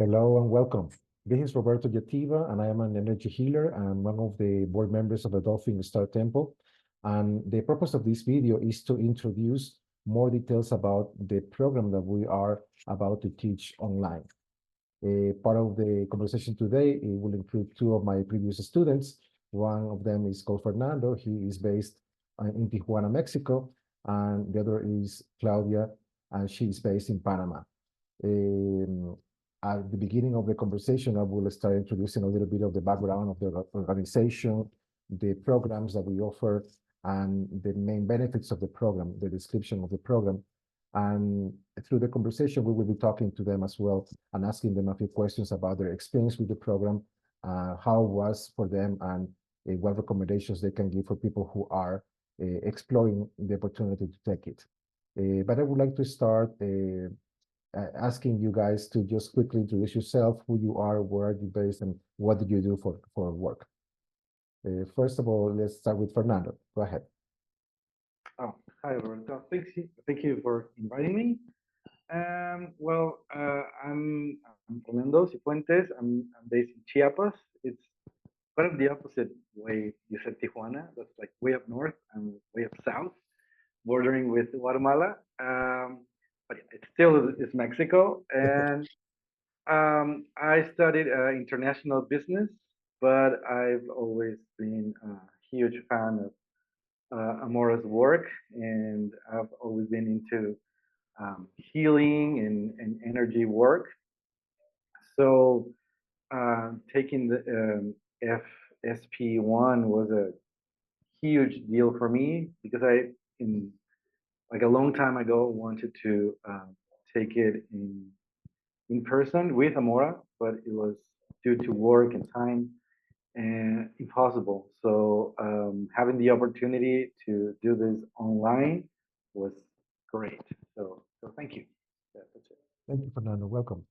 Hello and welcome. This is Roberto Yativa, and I am an energy healer and one of the board members of the Dolphin Star Temple. And the purpose of this video is to introduce more details about the program that we are about to teach online. Part of the conversation today, it will include two of my previous students. One of them is called Fernando. He is based in Tijuana, Mexico, and the other is Claudia, and she is based in Panama. Um, at the beginning of the conversation, I will start introducing a little bit of the background of the organization, the programs that we offer, and the main benefits of the program, the description of the program. And through the conversation, we will be talking to them as well and asking them a few questions about their experience with the program, how it was for them, and what recommendations they can give for people who are exploring the opportunity to take it. But I would like to start asking you guys to just quickly introduce yourself, who you are, where are you based, and what do you do for work. First of all, let's start with Fernando. Go ahead. Oh, hi, Roberto. Thank you for inviting me. I'm Fernando Cifuentes. I'm based in Chiapas. It's kind of the opposite way you said Tijuana. That's like way up north and way up south, bordering with Guatemala. But yeah, it still is Mexico. And I studied international business, but I've always been a huge fan of Amora's work, and I've always been into healing and energy work. So taking the FSP1 was a huge deal for me because in like a long time ago, wanted to take it in person with Amora, but it was due to work and time and impossible. So having the opportunity to do this online was great. So thank you. That's it. Thank you, Fernando. Welcome.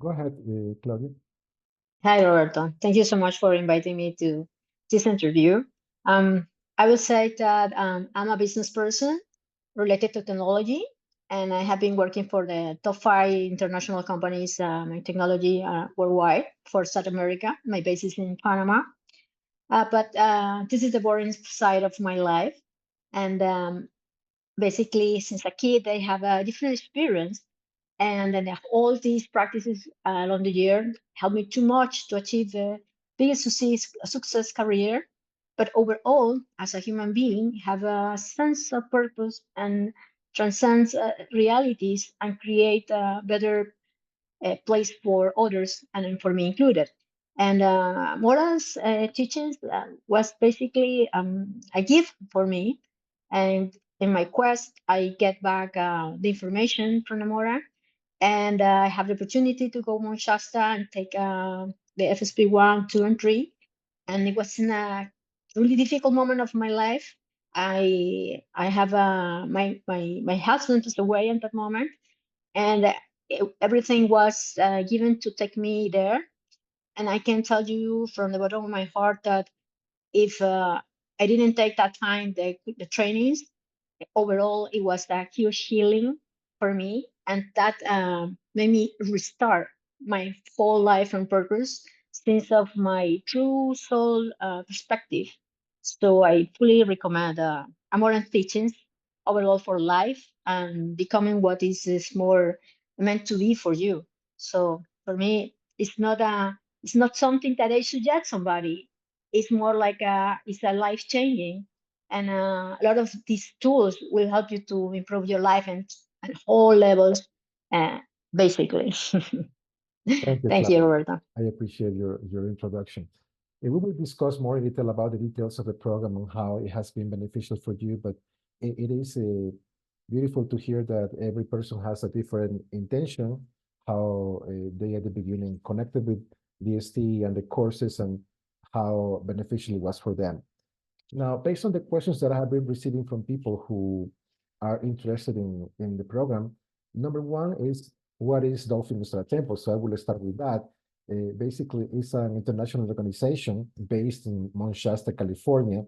Go ahead, Claudia. Hi, Roberto. Thank you so much for inviting me to this interview. Um, I will say that I'm a business person related to technology, and I have been working for the top five international companies in technology worldwide for South America. My base is in Panama, but this is the boring side of my life. And basically, since a kid, I have a different experience and then all these practices along the year helped me too much to achieve the biggest success career. But overall, as a human being, have a sense of purpose and transcends realities and create a better place for others and for me included. And Mora's teachings was basically a gift for me. And in my quest, I get back the information from Mora, and I have the opportunity to go Mount Shasta and take the FSP 1, 2, and 3. And it was in a really difficult moment of my life. I have my husband was away at that moment, and everything was given to take me there. And I can tell you from the bottom of my heart that if I didn't take that time, the trainings, overall, it was a huge healing for me. And that made me restart my whole life and purpose since of my true soul perspective. So I fully recommend Amoran teachings overall for life and becoming what is more meant to be for you. So for me, it's not something that I suggest somebody. It's more like it's a life changing, and a lot of these tools will help you to improve your life and all levels, uh, basically. Thank you, Thank you, Claudia. Roberta. I appreciate your introduction. We will discuss more in detail about the details of the program and how it has been beneficial for you, but it is beautiful to hear that every person has a different intention, how they at the beginning connected with DST and the courses and how beneficial it was for them. Now, based on the questions that I have been receiving from people who are interested in the program, number one is, what is Dolphin Star Temple? So I will start with that. Basically, it's an international organization based in Mount Shasta, California,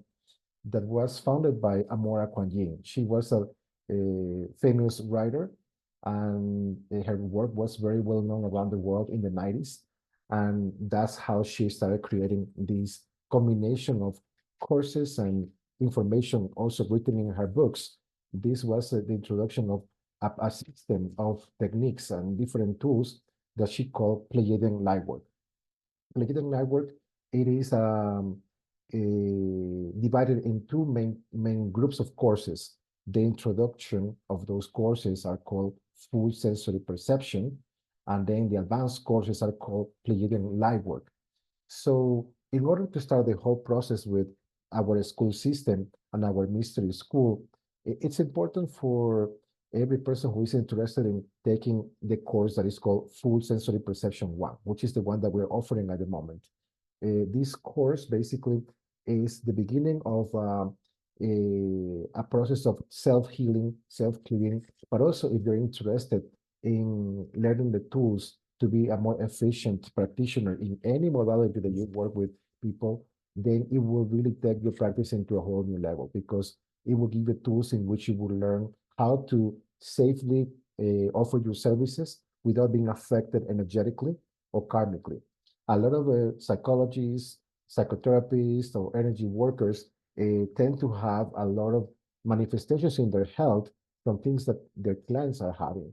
that was founded by Amora Kuan Yin. She was a famous writer and her work was very well known around the world in the 90s. And that's how she started creating this combination of courses and information also written in her books. This was the introduction of a system of techniques and different tools that she called Pleiadian Lightwork. Pleiadian Lightwork, it is divided in two main groups of courses. The introduction of those courses are called full sensory perception, and then the advanced courses are called Pleiadian Lightwork. So in order to start the whole process with our school system and our mystery school, it's important for every person who is interested in taking the course that is called Full Sensory Perception 1, which is the one that we're offering at the moment. This course basically is the beginning of a process of self-healing, self-clearing, but also if you're interested in learning the tools to be a more efficient practitioner in any modality that you work with people, then it will really take your practice into a whole new level because it will give you tools in which you will learn how to safely offer your services without being affected energetically or karmically. A lot of psychologists, psychotherapists, or energy workers tend to have a lot of manifestations in their health from things that their clients are having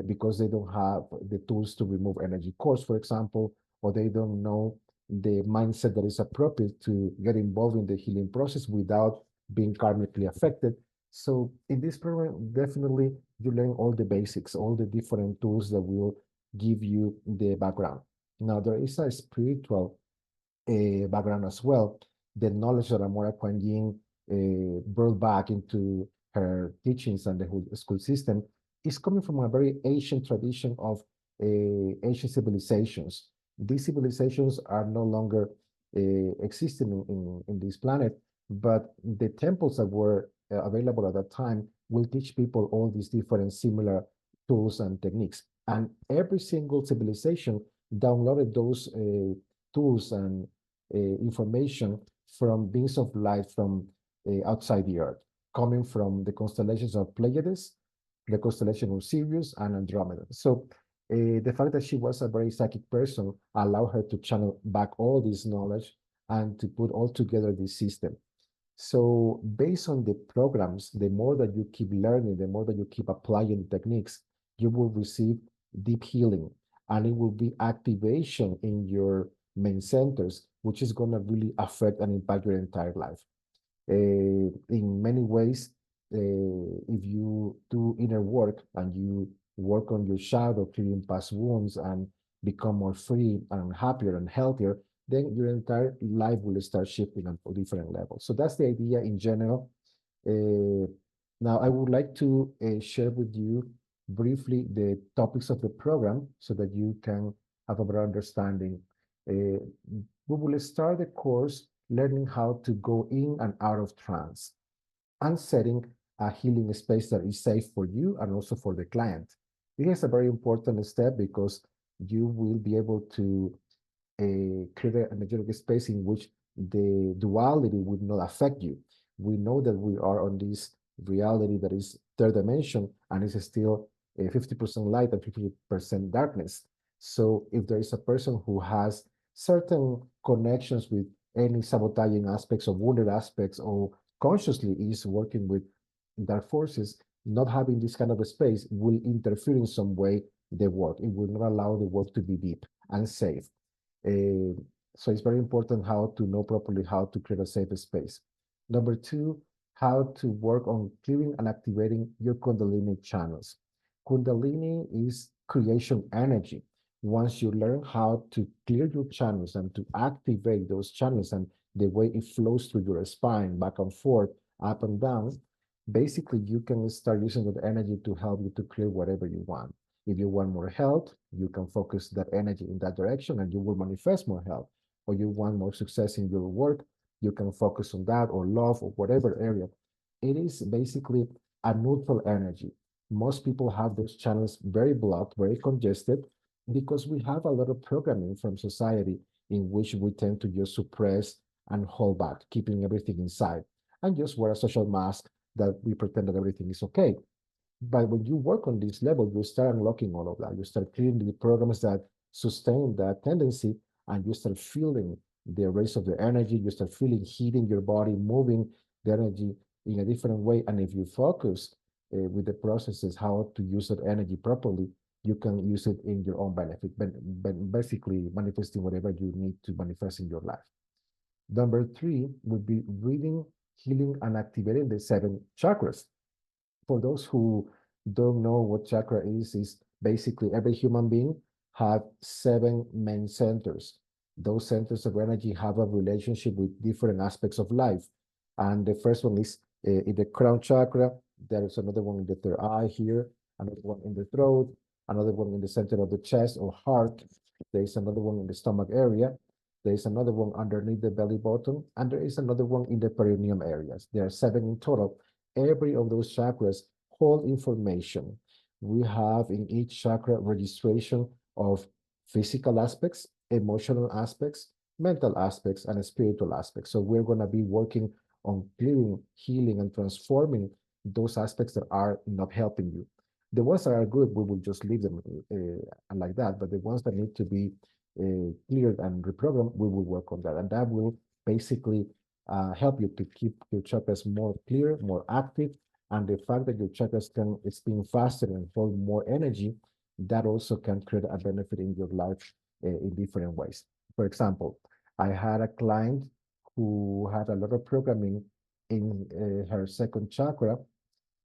because they don't have the tools to remove energy cores, for example, or they don't know the mindset that is appropriate to get involved in the healing process without being karmically affected. So in this program, definitely you learn all the basics, all the different tools that will give you the background. Now, there is a spiritual background as well. The knowledge that Amora Kuan Yin brought back into her teachings and the whole school system is coming from a very ancient tradition of ancient civilizations. These civilizations are no longer existing in this planet, but the temples that were available at that time will teach people all these different similar tools and techniques. And every single civilization downloaded those tools and information from beings of light from outside the Earth, coming from the constellations of Pleiades, the constellation of Sirius, and Andromeda. So the fact that she was a very psychic person allowed her to channel back all this knowledge and to put all together this system. So based on the programs, the more that you keep learning, the more that you keep applying techniques, you will receive deep healing, and it will be activation in your main centers, which is going to really affect and impact your entire life. In many ways, if you do inner work and you work on your shadow, clearing past wounds, and become more free and happier and healthier, then your entire life will start shifting on different levels. So that's the idea in general. Now, I would like to share with you briefly the topics of the program so that you can have a better understanding. We will start the course learning how to go in and out of trance and setting a healing space that is safe for you and also for the client. It is a very important step because you will be able to create an energetic space in which the duality would not affect you. We know that we are on this reality that is third dimension and is still 50% light and 50% darkness. So if there is a person who has certain connections with any sabotaging aspects or wounded aspects or consciously is working with dark forces, not having this kind of a space will interfere in some way the work. It will not allow the work to be deep and safe. So it's very important how to know properly how to create a safe space. Number two, how to work on clearing and activating your Kundalini channels. Kundalini is creation energy. Once you learn how to clear your channels and to activate those channels and the way it flows through your spine, back and forth, up and down, basically you can start using that energy to help you to clear whatever you want. If you want more health, you can focus that energy in that direction and you will manifest more health. Or you want more success in your work, you can focus on that, or love, or whatever area. It is basically a neutral energy. Most people have those channels very blocked, very congested, because we have a lot of programming from society in which we tend to just suppress and hold back, keeping everything inside, and just wear a social mask that we pretend that everything is okay. But when you work on this level, you start unlocking all of that. You start creating the programs that sustain that tendency, and you start feeling the raise of the energy. You start feeling heating your body, moving the energy in a different way. And if you focus with the processes, how to use that energy properly, you can use it in your own benefit, but basically manifesting whatever you need to manifest in your life. Number three would be reading, healing, and activating the seven chakras. For those who don't know what chakra is basically every human being have seven main centers. Those centers of energy have a relationship with different aspects of life. And the first one is in the crown chakra. There is another one in the third eye here, another one in the throat, another one in the center of the chest or heart. There is another one in the stomach area. There is another one underneath the belly button, and there is another one in the perineum areas. There are seven in total. Every of those chakras hold information. We have in each chakra registration of physical aspects, emotional aspects, mental aspects, and spiritual aspects. So we're going to be working on clearing, healing, and transforming those aspects that are not helping you. The ones that are good, we will just leave them like that. But the ones that need to be cleared and reprogrammed, we will work on that. And that will basically help you to keep your chakras more clear, more active, and the fact that your chakras can spin faster and hold more energy, that also can create a benefit in your life in different ways. For example, I had a client who had a lot of programming in her second chakra,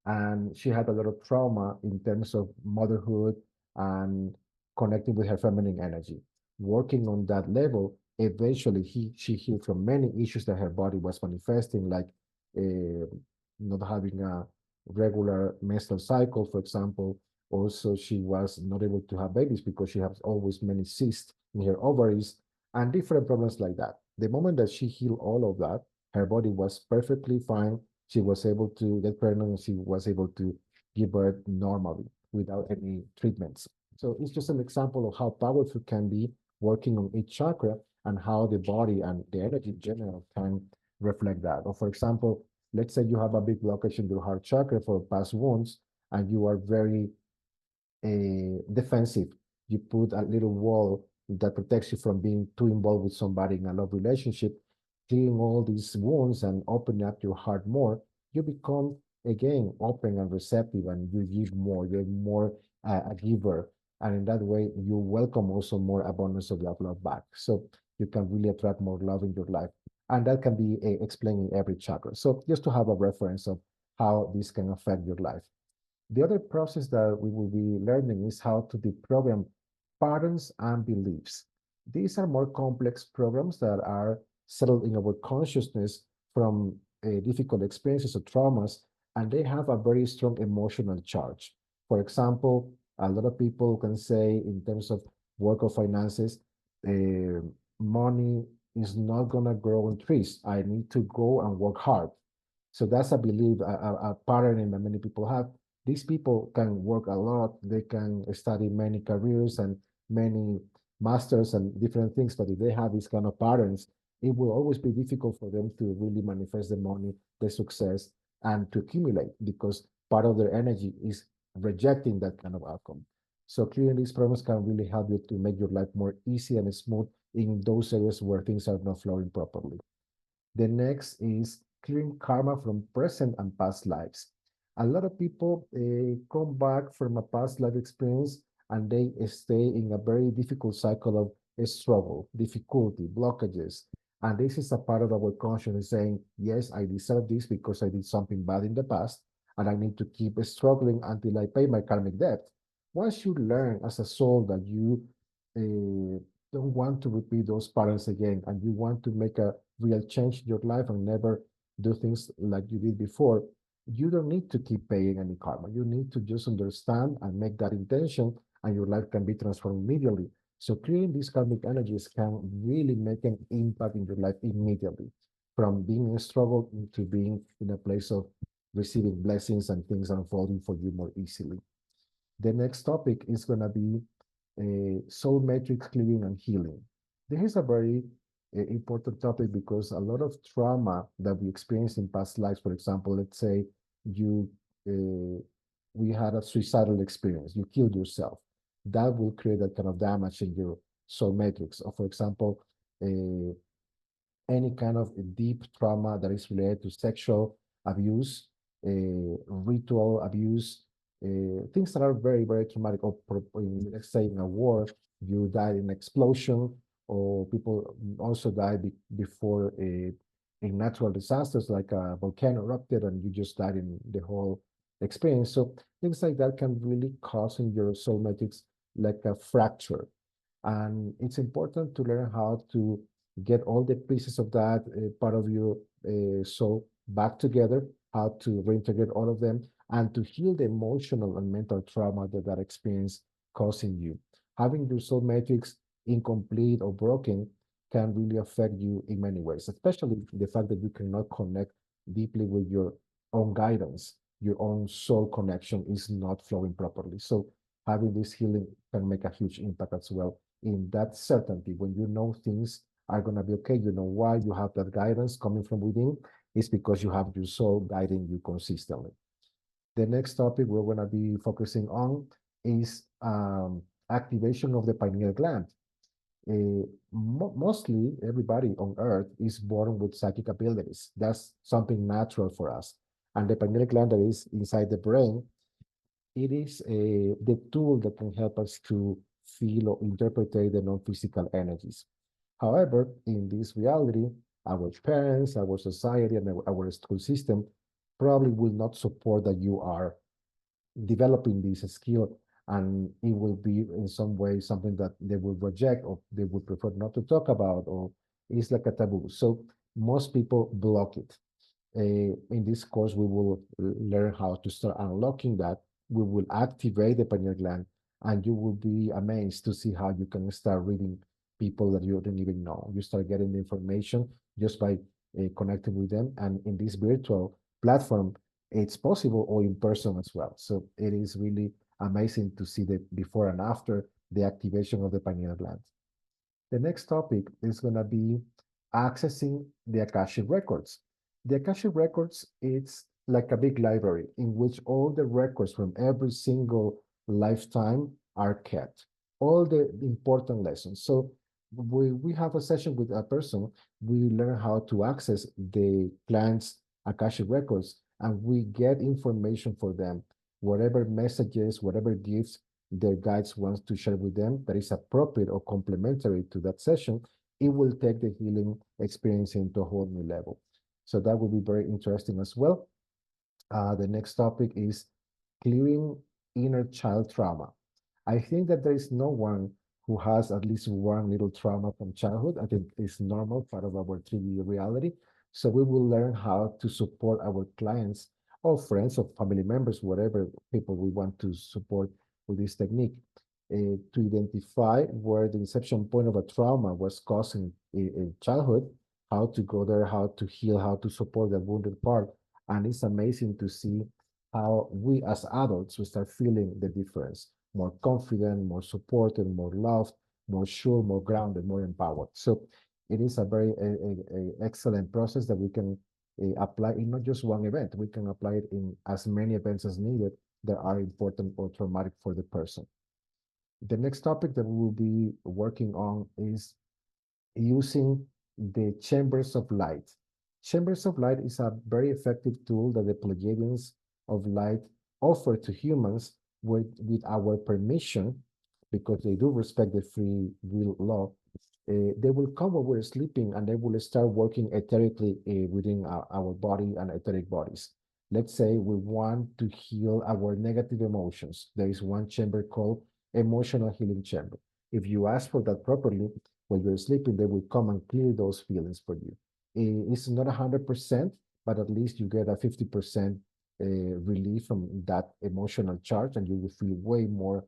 and she had a lot of trauma in terms of motherhood and connecting with her feminine energy. Working on that level, eventually she healed from many issues that her body was manifesting, like not having a regular menstrual cycle, for example. Also, she was not able to have babies because she has always many cysts in her ovaries and different problems like that. The moment that she healed all of that, her body was perfectly fine. She was able to get pregnant and she was able to give birth normally without any treatments. So it's just an example of how powerful can be working on each chakra and how the body and the energy in general can reflect that. Or for example, let's say you have a big blockage in your heart chakra for past wounds and you are very defensive. You put a little wall that protects you from being too involved with somebody in a love relationship, clearing all these wounds and opening up your heart more. You become again open and receptive, and you give more. You're more a giver, and in that way, you welcome also more abundance of love back. So you can really attract more love in your life, and that can be explained in every chakra. So just to have a reference of how this can affect your life. The other process that we will be learning is how to deprogram patterns and beliefs. These are more complex programs that are settled in our consciousness from difficult experiences or traumas, and they have a very strong emotional charge. For example, a lot of people can say, in terms of work or finances, uh, money is not going to grow on trees. I need to go and work hard. So that's a belief, a pattern that many people have. These people can work a lot. They can study many careers and many masters and different things. But if they have these kind of patterns, it will always be difficult for them to really manifest the money, the success, and to accumulate because part of their energy is rejecting that kind of outcome. So clearing these problems can really help you to make your life more easy and smooth in those areas where things are not flowing properly. The next is clearing karma from present and past lives. A lot of people come back from a past life experience and they stay in a very difficult cycle of struggle, difficulty, blockages. And this is a part of our consciousness saying, yes, I deserve this because I did something bad in the past, and I need to keep struggling until I pay my karmic debt. Once you learn as a soul that you don't want to repeat those patterns again, and you want to make a real change in your life and never do things like you did before, you don't need to keep paying any karma. You need to just understand and make that intention, and your life can be transformed immediately. So clearing these karmic energies can really make an impact in your life immediately, from being in a struggle into being in a place of receiving blessings and things unfolding for you more easily. The next topic is going to be soul matrix clearing and healing. This is a very important topic because a lot of trauma that we experience in past lives, for example, let's say you uh, we had a suicidal experience, you killed yourself, that will create that kind of damage in your soul matrix. Or for example, any kind of deep trauma that is related to sexual abuse, ritual abuse, things that are very, very traumatic. Or let's say in a war, you died in an explosion, or people also die before in natural disasters like a volcano erupted and you just died in the whole experience. So things like that can really cause in your soul matrix like a fracture. And it's important to learn how to get all the pieces of that part of your soul back together, how to reintegrate all of them, and to heal the emotional and mental trauma that that experience causing you. Having your soul matrix incomplete or broken can really affect you in many ways, especially the fact that you cannot connect deeply with your own guidance. Your own soul connection is not flowing properly. So having this healing can make a huge impact as well in that certainty. When you know things are going to be okay, you know why you have that guidance coming from within, is because you have your soul guiding you consistently. The next topic we're going to be focusing on is activation of the pineal gland. Mostly everybody on earth is born with psychic abilities. That's something natural for us. And the pineal gland that is inside the brain, it is the tool that can help us to feel or interpret the non-physical energies. However, in this reality, our parents, our society, and our school system probably will not support that you are developing this skill, and it will be in some way something that they will reject or they would prefer not to talk about, or it's like a taboo. So most people block it. In this course, we will learn how to start unlocking that. We will activate the pineal gland, and you will be amazed to see how you can start reading people that you didn't even know. You start getting the information just by connecting with them. And in this virtual platform, it's possible or in person as well. So it is really amazing to see the before and after the activation of the pineal gland. The next topic is going to be accessing the Akashic records. The Akashic records, it's like a big library in which all the records from every single lifetime are kept, all the important lessons. So we have a session with a person, we learn how to access the client's Akashic records, and we get information for them, whatever messages, whatever gifts their guides wants to share with them that is appropriate or complementary to that session, it will take the healing experience into a whole new level. So that will be very interesting as well. The next topic is clearing inner child trauma. I think that there is no one who has at least one little trauma from childhood. I think it's normal, part of our 3D reality. So we will learn how to support our clients or friends or family members, whatever people we want to support with this technique, to identify where the inception point of a trauma was caused in childhood, how to go there, how to heal, how to support the wounded part. And it's amazing to see how we as adults, we start feeling the difference, more confident, more supported, more loved, more sure, more grounded, more empowered. So it is a very excellent process that we can apply in not just one event. We can apply it in as many events as needed that are important or traumatic for the person. The next topic that we will be working on is using the chambers of light. Chambers of light is a very effective tool that the Pleiadians of light offer to humans with our permission, because they do respect the free will law. They will come when we're sleeping and they will start working etherically within our body and etheric bodies. Let's say we want to heal our negative emotions. There is one chamber called emotional healing chamber. If you ask for that properly, when you're sleeping, they will come and clear those feelings for you. It's not 100%, but at least you get a 50% relief from that emotional charge, and you will feel way more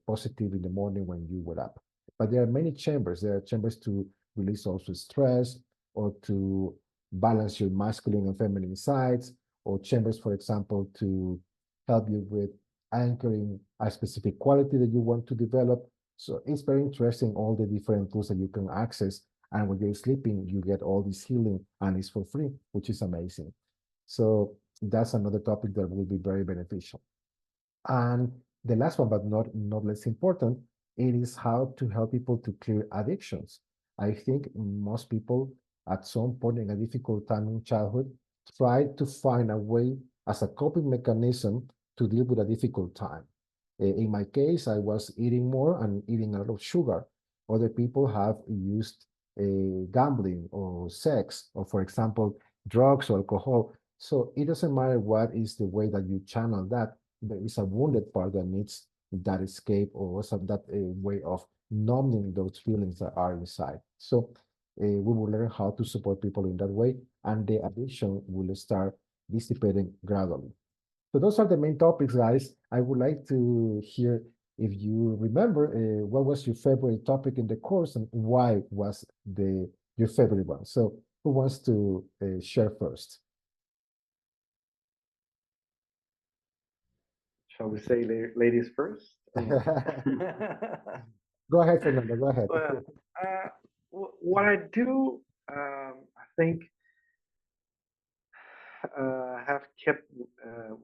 positive in the morning when you wake up. But there are many chambers. There are chambers to release also stress, or to balance your masculine and feminine sides, or chambers, for example, to help you with anchoring a specific quality that you want to develop. So it's very interesting, all the different tools that you can access. And when you're sleeping, you get all this healing and it's for free, which is amazing. So that's another topic that will be very beneficial. And the last one, but not less important, it is how to help people to clear addictions. I think most people at some point in a difficult time in childhood try to find a way as a coping mechanism to deal with a difficult time. In my case, I was eating more and eating a lot of sugar. Other people have used gambling or sex, or for example, drugs or alcohol. So it doesn't matter what is the way that you channel that. There is a wounded part that needs that escape or some that way of numbing those feelings that are inside. So we will learn how to support people in that way, and the addiction will start dissipating gradually. So those are the main topics, guys. I would like to hear if you remember what was your favorite topic in the course and why was the your favorite one. So who wants to share first? Shall we say ladies first or what? Go ahead, Fernando. Go ahead. Well, what I do, I think, have kept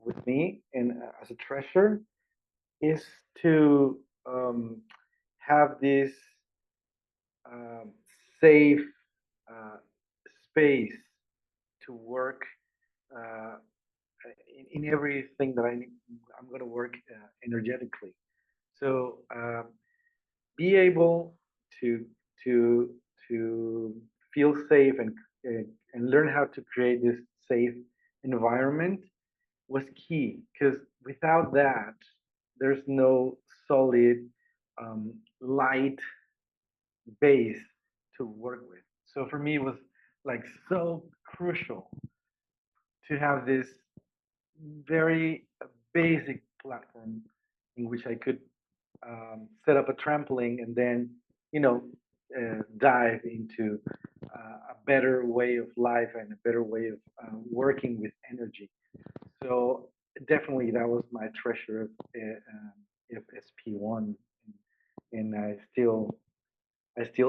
with me and as a treasure is to have this um, safe uh, space to work uh, in everything that I'm going to work energetically. So be able to to to feel safe and learn how to create this safe environment was key because without that there's no solid light base to work with. So for me it was like so crucial to have this very basic platform in which I could set up a trampoline and then, you know, dive into a better way of life and a better way of working with energy. So definitely that was my treasure of SP1, and I still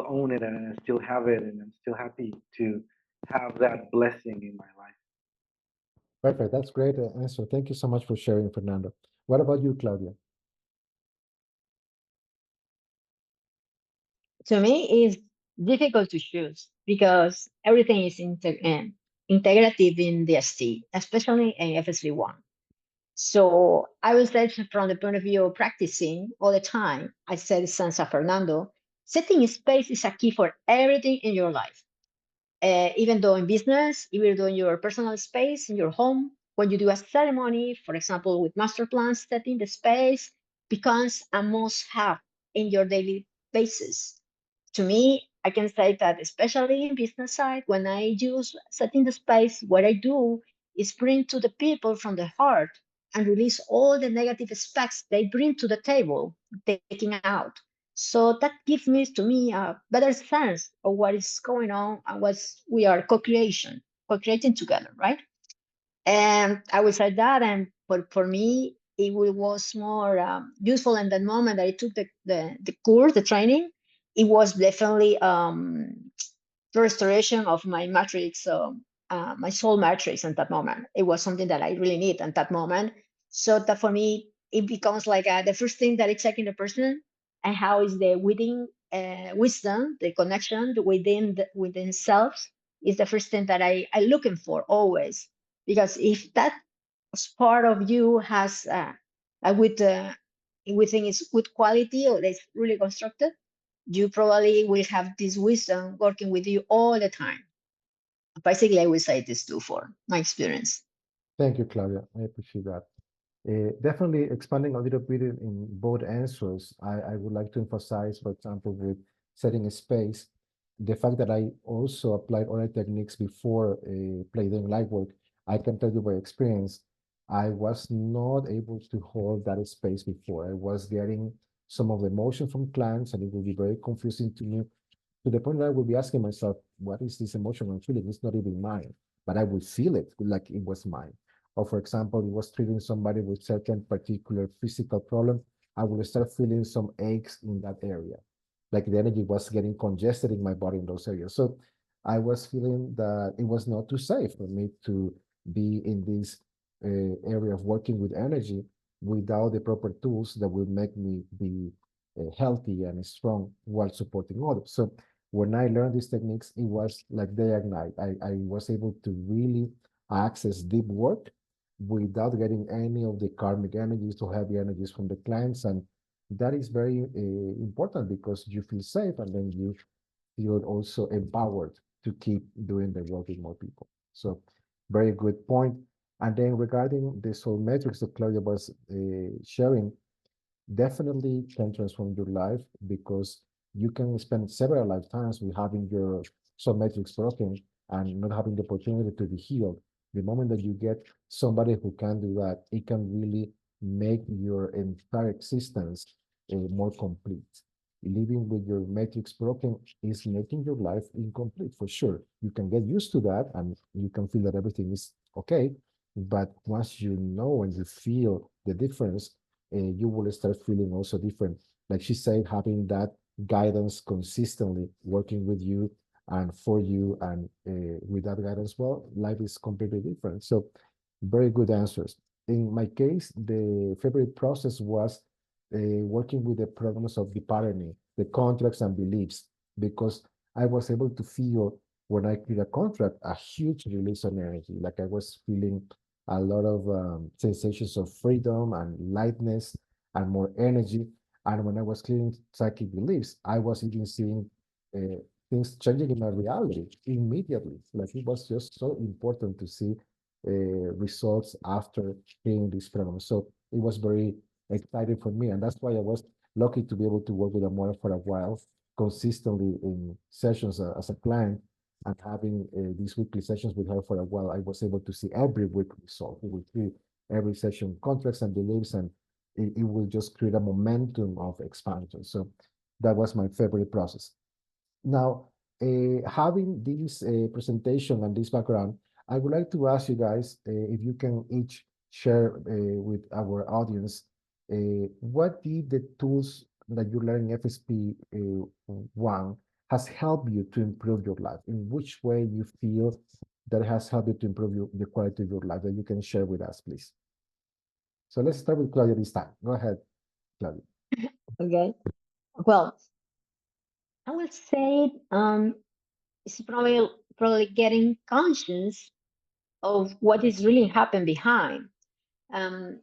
own it and I still have it, and I'm still happy to have that blessing in my life. Perfect. That's great answer. Thank you so much for sharing, Fernando. What about you, Claudia? To me, it's difficult to choose because everything is integrative in DST, especially in FSV1. So I would say from the point of view of practicing all the time, I said San Fernando, setting space is a key for everything in your life. Even though in business, even though in your personal space, in your home, when you do a ceremony, for example, with master plans, setting the space becomes a must have in your daily basis. To me, I can say that especially in business side, when I use setting the space, what I do is bring to the people from the heart and release all the negative aspects they bring to the table, taking out. So that gives me to me a better sense of what is going on and what we are co-creating together, right? And I would say that, and for me, was more useful in that moment that I took the course, the training. It was definitely the restoration of my matrix, my soul matrix at that moment. It was something that I really need at that moment. So that for me, it becomes like the first thing that I check in the person and how is the within wisdom, the connection within self is the first thing that I looking for always. Because if that part of you has a good, we think it's good quality or it's really constructed, you probably will have this wisdom working with you all the time. Basically, I would say this too for my experience. Thank you, Claudia. I appreciate that. Definitely expanding a little bit in both answers, I would like to emphasize, for example, with setting a space, the fact that I also applied other techniques before doing light work. I can tell you by experience, I was not able to hold that space before. I was getting some of the emotion from clients, and it would be very confusing to me to the point that I would be asking myself, what is this emotion I'm feeling? It's not even mine, but I would feel it like it was mine. Or for example, it was treating somebody with certain particular physical problem, I would start feeling some aches in that area. Like the energy was getting congested in my body in those areas. So I was feeling that it was not too safe for me to be in this area of working with energy. without the proper tools that will make me be healthy and strong while supporting others. So when I learned these techniques, it was like day and night. I was able to really access deep work without getting any of the karmic energies or heavy energies from the clients. And that is very important because you feel safe and then you feel also empowered to keep doing the work with more people. So very good point. And then regarding the soul metrics that Claudia was sharing, definitely can transform your life because you can spend several lifetimes with having your soul matrix broken and not having the opportunity to be healed. The moment that you get somebody who can do that, it can really make your entire existence more complete. Living with your matrix broken is making your life incomplete for sure. You can get used to that and you can feel that everything is okay. But once you know and you feel the difference, you will start feeling also different. Like she said, having that guidance consistently working with you and for you, and with that guidance, well, life is completely different. So, very good answers. In my case, the favorite process was working with the problems of the patterning, the contracts and beliefs, because I was able to feel when I create a contract a huge release of energy. Like I was feeling a lot of sensations of freedom and lightness and more energy. And when I was clearing psychic beliefs, I was even seeing uh, things changing in my reality immediately. Like it was just so important to see results after clearing this problem. So it was very exciting for me. And that's why I was lucky to be able to work with Amora for a while, consistently in sessions as a client and having these weekly sessions with her for a while. I was able to see every week result. We will see every session contracts and beliefs, and it will just create a momentum of expansion. So that was my favorite process. Now, having this presentation and this background, I would like to ask you guys if you can each share with our audience what did the tools that you learn in FSP 1 has helped you to improve your life? In which way you feel that has helped you to improve the quality of your life that you can share with us, please? So let's start with Claudia this time. Go ahead, Claudia. Okay. Well, I will say it's probably getting conscious of what is really happening behind. Um,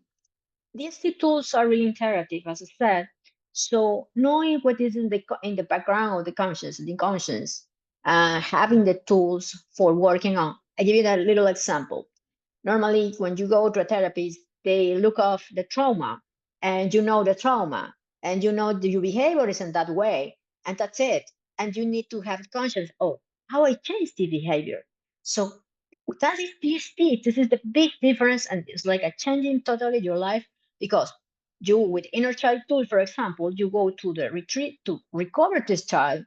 these two tools are really interactive, as I said. So knowing what is in the background of the conscious, the inconscious, having the tools for working on. I give you a little example. Normally, when you go to a therapist, they look off the trauma, and you know the trauma, and you know that your behavior isn't that way, and that's it. And you need to have conscience. Oh, how I change the behavior. So that is PSP. This is the big difference, and it's like a changing totally your life because you, with inner child tool, for example, you go to the retreat to recover this child,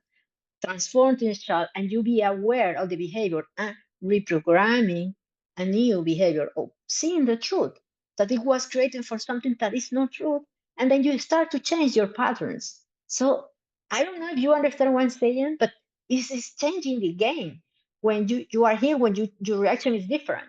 transform this child, and you be aware of the behavior and reprogramming a new behavior of seeing the truth that it was created for something that is not true, and then you start to change your patterns. So I don't know if you understand what I'm saying, but it's changing the game. When you are here, when your reaction is different,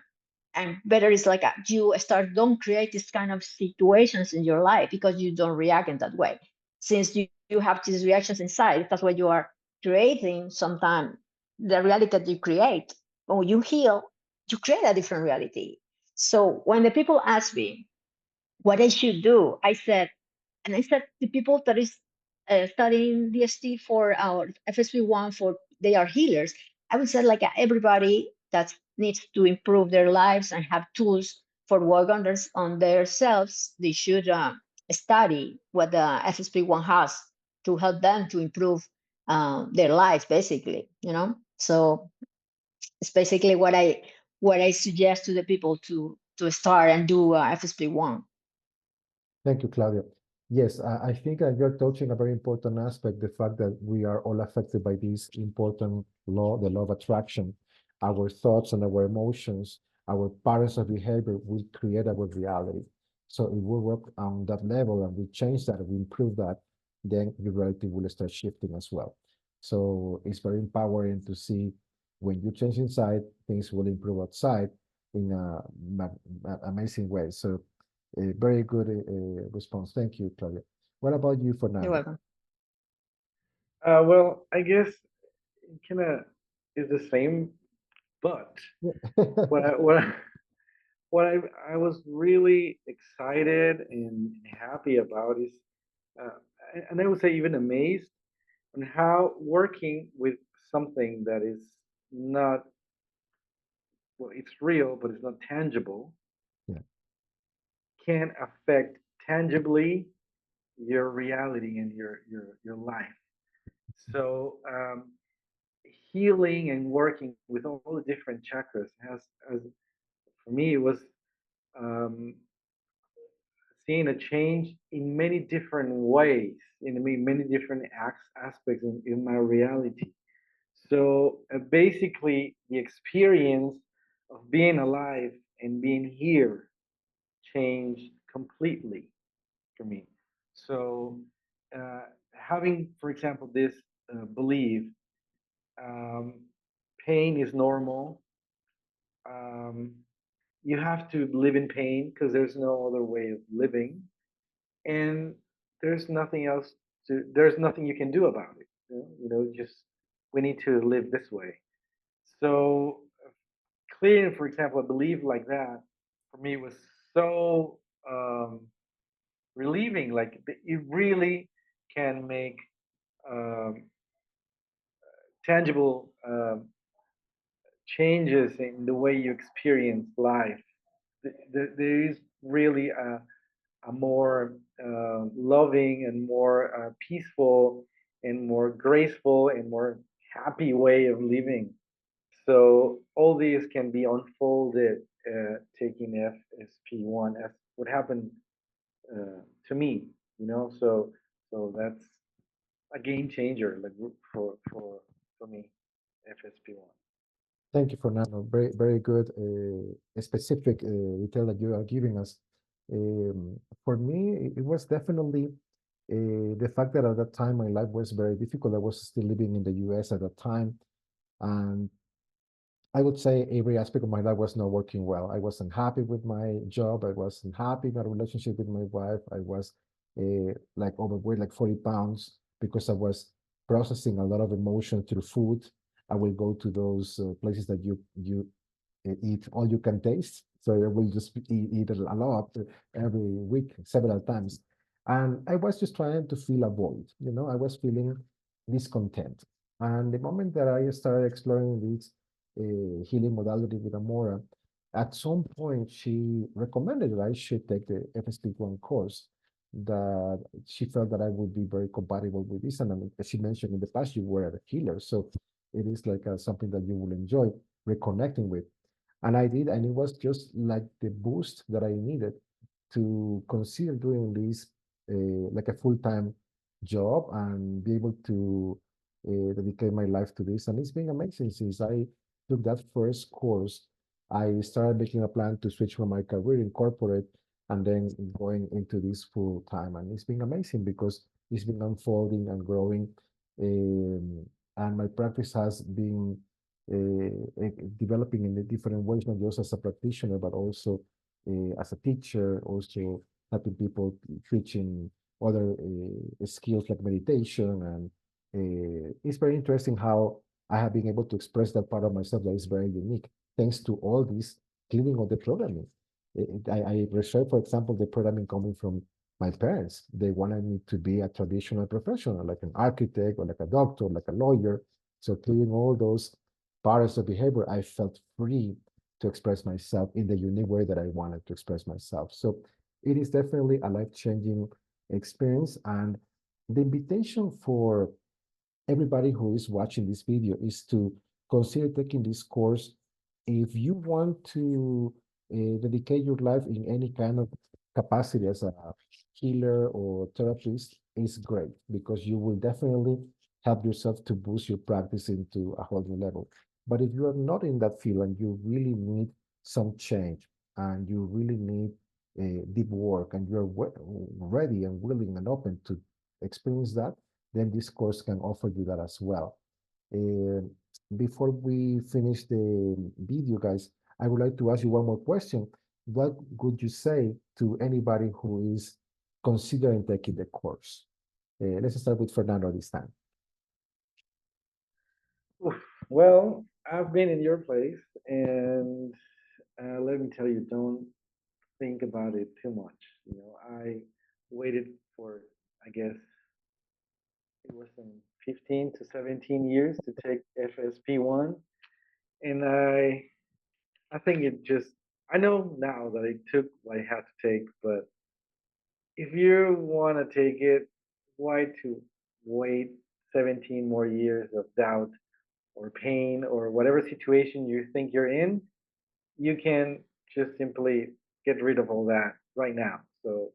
and better is like you start don't create this kind of situations in your life because you don't react in that way. Since you have these reactions inside, that's why you are creating sometimes the reality that you create. When you heal, you create a different reality. So when the people ask me what I should do, I said to people that is studying DST for our FSP1 for they are healers, I would say like everybody that needs to improve their lives and have tools for work on themselves, they should study what the FSP1 has to help them to improve their lives, basically, you know. So it's basically what I suggest to the people to start and do FSP1. Thank you, Claudia. Yes, I think you're touching a very important aspect, the fact that we are all affected by this important law, the law of attraction. Our thoughts and our emotions, our patterns of behavior will create our reality. So if we work on that level and we change that, we improve that, then your reality will start shifting as well. So it's very empowering to see when you change inside, things will improve outside in a amazing way. So A very good response. Thank you, Claudia. What about you, You're Fernando? welcome. Well, I guess it kind of is the same, but what I, what I, what I was really excited and happy about is, uh, and I would say even amazed on how working with something that is not, well, it's real, but it's not tangible, Yeah. can affect tangibly your reality and your life. So healing and working with all the different chakras has for me it was um, seeing a change in many different ways, in many different aspects in my reality. So basically, the experience of being alive and being here changed completely for me. So having, for example, this belief, um, pain is normal. Um, you have to live in pain because there's no other way of living, and there's nothing you can do about it. Just we need to live this way. So clearing, for example, a belief like that for me was so relieving. Like it really can make um, tangible changes in the way you experience life. There is really a more loving and more peaceful and more graceful and more happy way of living. So all these can be unfolded taking FSP1 as what happened to me, so that's a game changer, like for me, FSP1. Thank you, Fernando. Very, very good, specific detail that you are giving us. For me, it was definitely the fact that at that time my life was very difficult. I was still living in the US at that time, and I would say every aspect of my life was not working well. I wasn't happy with my job. I wasn't happy in my relationship with my wife. I was like overweight, like 40 pounds, because I was processing a lot of emotion through food. I will go to those places that you eat all you can taste. So I will just eat a lot every week, several times. And I was just trying to fill a void. I was feeling discontent. And the moment that I started exploring this healing modality with Amora, at some point she recommended that I should take the FSP1 course, that she felt that I would be very compatible with this. And I mean, as she mentioned in the past, you were a healer. So it is like something that you will enjoy reconnecting with. And I did, and it was just like the boost that I needed to consider doing this like a full-time job and be able to dedicate my life to this. And it's been amazing since I took that first course. I started making a plan to switch from my career in corporate and then going into this full time. And it's been amazing because it's been unfolding and growing. And my practice has been developing in a different ways, not just as a practitioner, but also as a teacher, also helping people teaching other skills like meditation. And it's very interesting how I have been able to express that part of myself that is very unique, thanks to all this cleaning of the programming. I reserve, for example, the programming coming from my parents. They wanted me to be a traditional professional, like an architect or like a doctor, like a lawyer. So clearing all those patterns of behavior, I felt free to express myself in the unique way that I wanted to express myself. So it is definitely a life-changing experience. And the invitation for everybody who is watching this video is to consider taking this course. If you want to dedicate your life in any kind of capacity as a healer or therapist, is great because you will definitely help yourself to boost your practice into a whole new level. But if you are not in that field and you really need some change and you really need deep work and you're ready and willing and open to experience that, then this course can offer you that as well. Uh, Before we finish the video, guys, I would like to ask you one more question. what would you say to anybody who is considering taking the course? Let's start with Fernando this time. Oof. Well, I've been in your place, and let me tell you, don't think about it too much. You know, I waited for, I guess, it was 15 to 17 years to take FSP1, and I think it just, I know now that it took what I had to take, but if you want to take it, why to wait 17 more years of doubt or pain or whatever situation you think you're in? You can just simply get rid of all that right now. So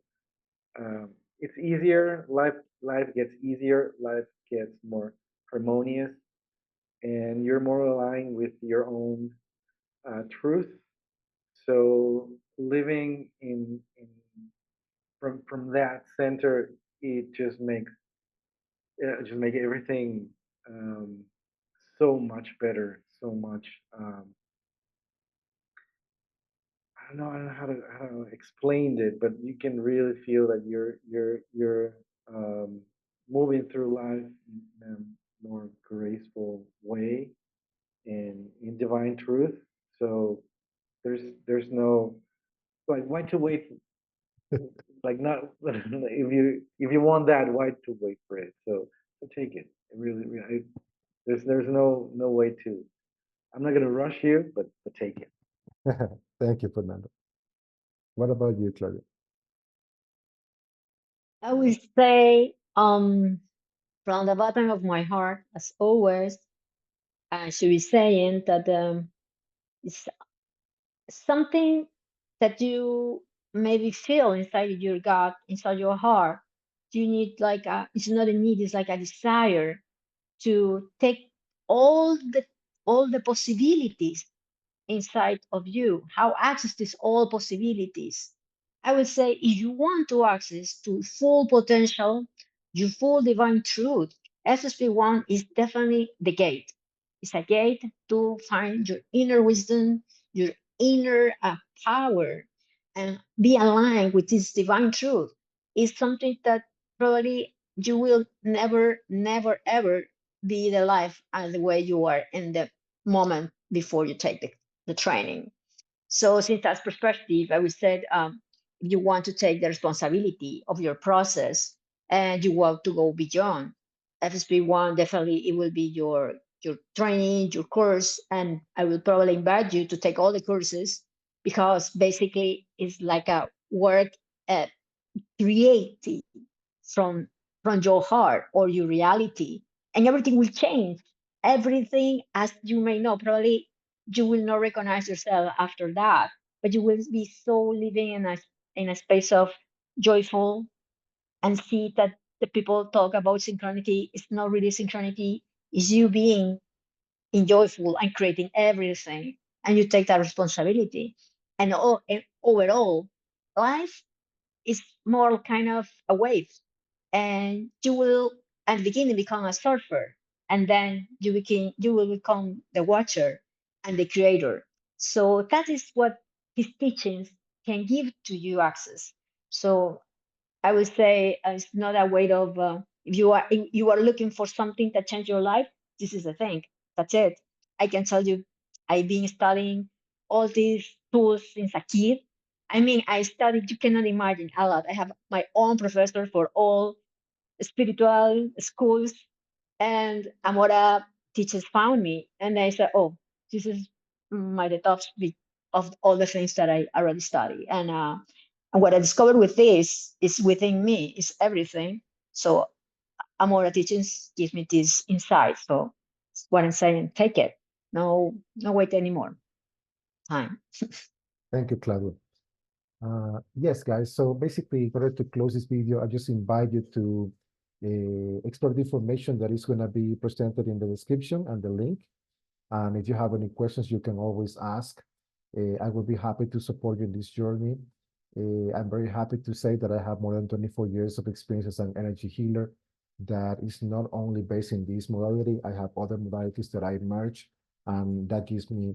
it's easier. Life gets easier. Life gets more harmonious, and you're more aligned with your own truth. So living in from that center, it just make everything um, so much better, so much. I don't know how to explain it, but you can really feel that you're um, moving through life in a more graceful way and in divine truth. So there's no like why to wait, like not if you want that, why to wait for it? So take it. It really there's no way to. I'm not gonna rush you, but take it. Thank you, Fernando. What about you, Claudia? I will say, from the bottom of my heart, as always, I should be saying that it's something that you maybe feel inside your gut, inside your heart. You need like it's not a need, it's like a desire to take all the all the possibilities inside of you, how access these all possibilities. I would say if you want to access to full potential, your full divine truth, SSP1 is definitely the gate. It's a gate to find your inner wisdom, your inner power, and be aligned with this divine truth. It's something that probably you will never, never, ever be the life and the way you are in the moment before you take the training. So since that perspective, I would say if you want to take the responsibility of your process and you want to go beyond, FSP1 definitely it will be your training, your course, and I will probably invite you to take all the courses because basically it's like a work at creating from from your heart or your reality, and everything will change. Everything, as you may know, probably you will not recognize yourself after that, but you will be so living in a space of joyful and see that the people talk about synchronity. It's not really synchronity. It's you being joyful and creating everything, and you take that responsibility. And overall, life is more kind of a wave, and you will at the beginning become a surfer, and then you will become the watcher and the creator. So that is what his teachings can give to you access. So I would say it's not a way of if you are looking for something that change your life, this is the thing. That's it. I can tell you, I've been studying all these tools since a kid. I mean, I studied, you cannot imagine, a lot. I have my own professor for all spiritual schools, and Amora teachers found me, and I said, "Oh, this is my the top of all the things that I already study." And what I discovered with this is within me, is everything. So Amora teachings give me this insight. So what I'm saying, take it. No, no wait anymore. Time. Thank you, Claudia. Yes, guys. So basically, in order to close this video, I just invite you to explore the information that is going to be presented in the description and the link. And if you have any questions, you can always ask. I will be happy to support you in this journey. I'm very happy to say that I have more than 24 years of experience as an energy healer that is not only based in this modality, I have other modalities that I merge, and that gives me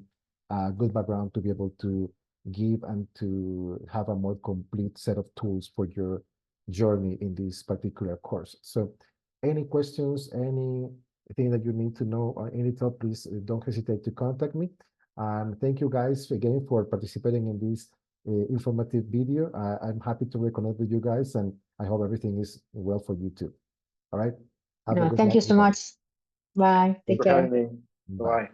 a good background to be able to give and to have a more complete set of tools for your journey in this particular course. So any questions, anything that you need to know or any thought, please don't hesitate to contact me. And thank you guys again for participating in this informative video. I'm happy to reconnect with you guys, and I hope everything is well for you too. All right. Have a No, good thank night, you so everybody. much. Bye. Thanks Take for having care. me. Bye. Bye.